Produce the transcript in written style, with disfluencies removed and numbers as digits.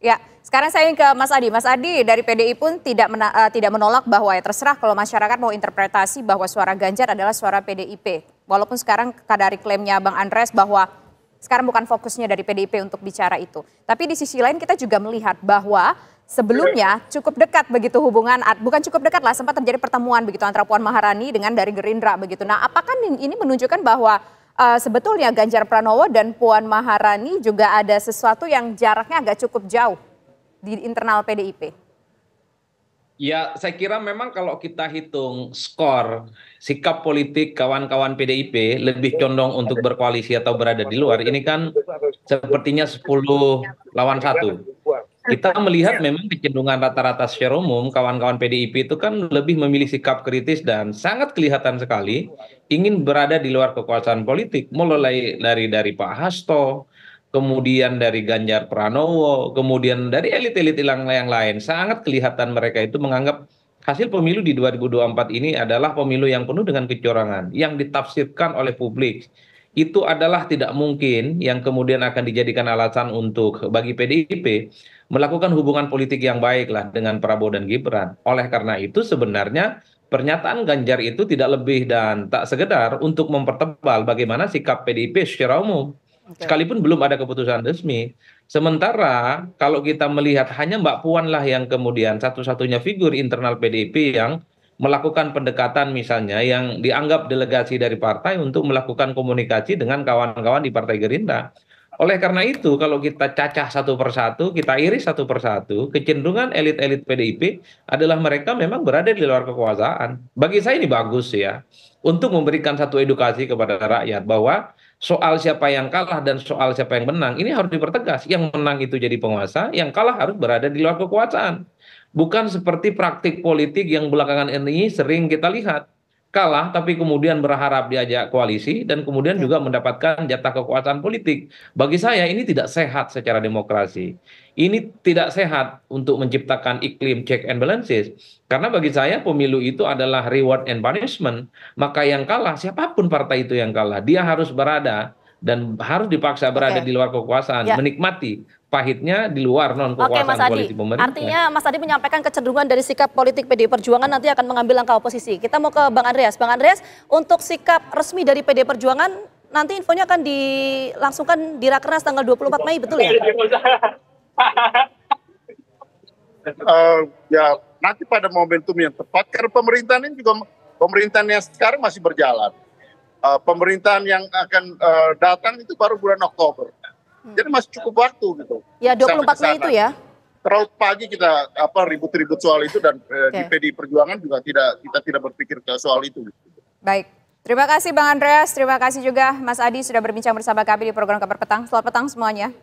Ya, sekarang saya ingin ke Mas Adi. Mas Adi, dari PDI pun tidak menolak bahwa ya terserah kalau masyarakat mau interpretasi bahwa suara Ganjar adalah suara PDIP. Walaupun sekarang dari klaimnya Bang Andreas bahwa sekarang bukan fokusnya dari PDIP untuk bicara itu. Tapi di sisi lain kita juga melihat bahwa sebelumnya cukup dekat begitu hubungan, bukan cukup dekat lah, sempat terjadi pertemuan begitu antara Puan Maharani dengan dari Gerindra begitu. Nah, apakah ini menunjukkan bahwa sebetulnya Ganjar Pranowo dan Puan Maharani juga ada sesuatu yang jaraknya agak cukup jauh di internal PDIP? Ya, saya kira memang kalau kita hitung skor sikap politik kawan-kawan PDIP lebih condong untuk berkoalisi atau berada di luar, ini kan sepertinya 10 lawan 1. Kita melihat memang kecenderungan rata-rata secara umum kawan-kawan PDIP itu kan lebih memilih sikap kritis dan sangat kelihatan sekali ingin berada di luar kekuasaan politik, mulai dari Pak Hasto, kemudian dari Ganjar Pranowo, kemudian dari elit-elit yang lain. Sangat kelihatan mereka itu menganggap hasil pemilu di 2024 ini adalah pemilu yang penuh dengan kecurangan, yang ditafsirkan oleh publik. Itu adalah tidak mungkin yang kemudian akan dijadikan alasan untuk bagi PDIP melakukan hubungan politik yang baik lah dengan Prabowo dan Gibran. Oleh karena itu sebenarnya pernyataan Ganjar itu tidak lebih dan tak sekedar untuk mempertebal bagaimana sikap PDIP secara umum. Oke. Sekalipun belum ada keputusan resmi. Sementara kalau kita melihat hanya Mbak Puan lah yang kemudian satu-satunya figur internal PDIP yang melakukan pendekatan misalnya yang dianggap delegasi dari partai untuk melakukan komunikasi dengan kawan-kawan di Partai Gerindra. Oleh karena itu, kalau kita cacah satu persatu, kita iris satu persatu, kecenderungan elit-elit PDIP adalah mereka memang berada di luar kekuasaan. Bagi saya ini bagus ya, untuk memberikan satu edukasi kepada rakyat bahwa soal siapa yang kalah dan soal siapa yang menang, ini harus dipertegas. Yang menang itu jadi penguasa, yang kalah harus berada di luar kekuasaan. Bukan seperti praktik politik yang belakangan ini sering kita lihat kalah tapi kemudian berharap diajak koalisi dan kemudian Ya. juga mendapatkan jatah kekuasaan politik. Bagi saya ini tidak sehat secara demokrasi. Ini tidak sehat untuk menciptakan iklim check and balances. Karena bagi saya pemilu itu adalah reward and punishment. Maka yang kalah, siapapun partai itu yang kalah, dia harus berada dan harus dipaksa berada Oke. di luar kekuasaan, Ya. menikmati pahitnya di luar non Oke, Mas kekuasaan Adi. koalisi pemerintah. Artinya Mas Adi menyampaikan kecenderungan dari sikap politik PDI Perjuangan nanti akan mengambil langkah oposisi. Kita mau ke Bang Andreas. Bang Andreas, untuk sikap resmi dari PDI Perjuangan nanti infonya akan dilangsungkan di Rakernas tanggal 24 Mei, betul ya? Ya nanti pada momentum yang tepat karena pemerintahan ini juga pemerintahan yang sekarang masih berjalan. Pemerintahan yang akan datang itu baru bulan Oktober. Jadi masih cukup waktu gitu. Ya, Sampai 24 ke Mei sana. itu ya. Terlalu pagi kita ribut-ribut soal itu dan di Oke. PDI Perjuangan juga kita tidak berpikir ke soal itu. Baik. Terima kasih Bang Andreas, terima kasih juga Mas Adi sudah berbincang bersama kami di program Kabar Petang. Selamat petang semuanya.